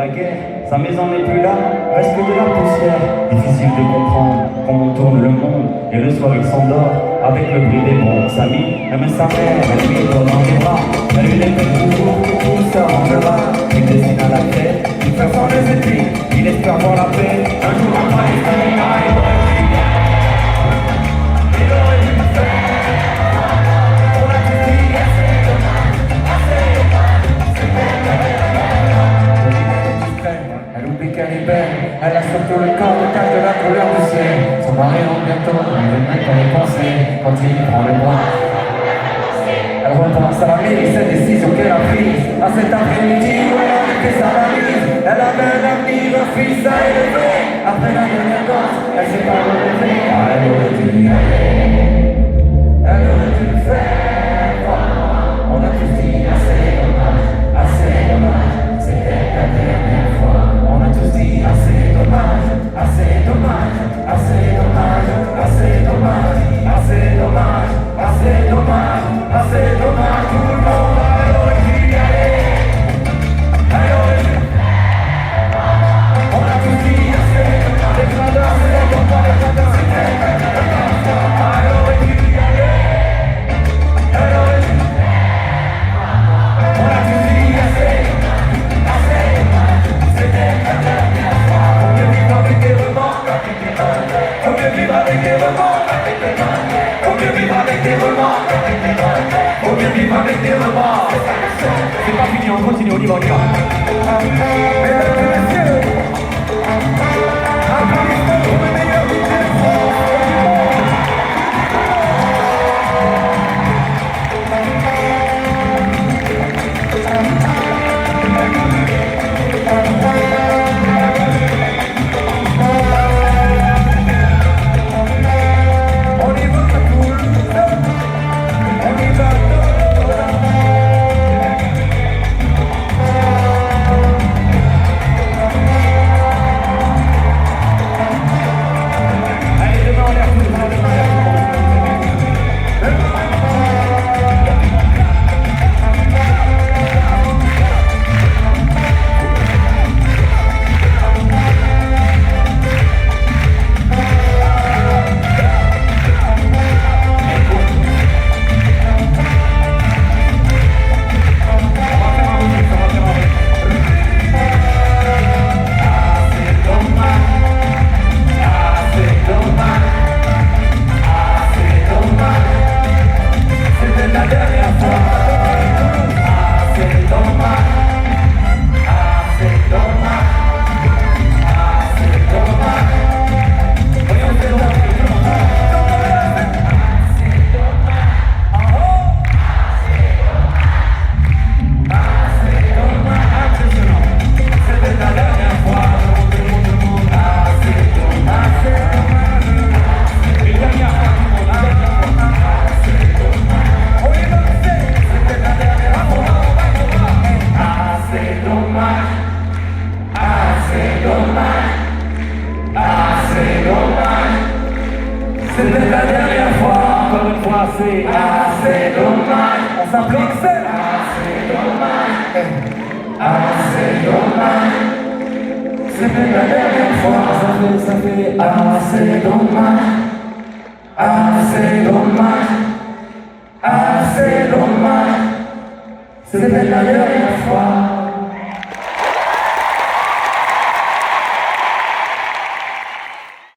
la guerre, sa maison n'est plus là, reste que de la poussière. Difficile de comprendre comment tourne le monde, et le soir il s'endort avec le bruit des bons amis. Même sa mère, elle lui donne dans les bras, elle lui répète toujours que tout ça rendra. Il dessine à la tête, il fait fort les études, il espère voir la paix. Un jour en Palestine, il aurait dû faire. On a tout dit, assez dommage, elle oublie qu'elle est belle, elle a surtout le corps de tache de la couleur du ciel. Son mari rentre bientôt, il veut même pas y penser quand il prend le bras. Elle repense à la vie, cette décision qu'elle a prise. À cet après-midi où elle a fait sa valise. Elle avait un avenir, un fils à élever. Après la dernière danse, elle s'est pas relevée. Elle aurait dû y aller, elle aurait dû le faire. On a tous dit assez dommage, c'était la dernière fois. On a tous dit assez dommage, assez dommage, assez dommage, assez dommage, assez dommage, assez dommage, assez dommage. Tout le monde elle aurait dû y aller, elle aurait dû. On a tous dit assez dommage, les gradins, c'est les copains, les gradins, c'était la dernière fois. Elle aurait dû y aller, elle aurait dû. On a tous dit assez dommage, c'était la dernière fois. Faut mieux vivre avec des remords, faut mieux vivre avec des remords, faut mieux vivre avec des remords, faut mieux vivre avec des remords. C'est pas fini, on continue, on y va, on y va. Mesdames et messieurs, applaudissements pour le meilleur DJ de France. C'était la dernière fois, encore une fois, c'est assez dommage. On s'applique, c'est assez dommage. Assez dommage. C'était la dernière fois, ça fait assez dommage. Assez dommage. Assez dommage. C'était la dernière fois.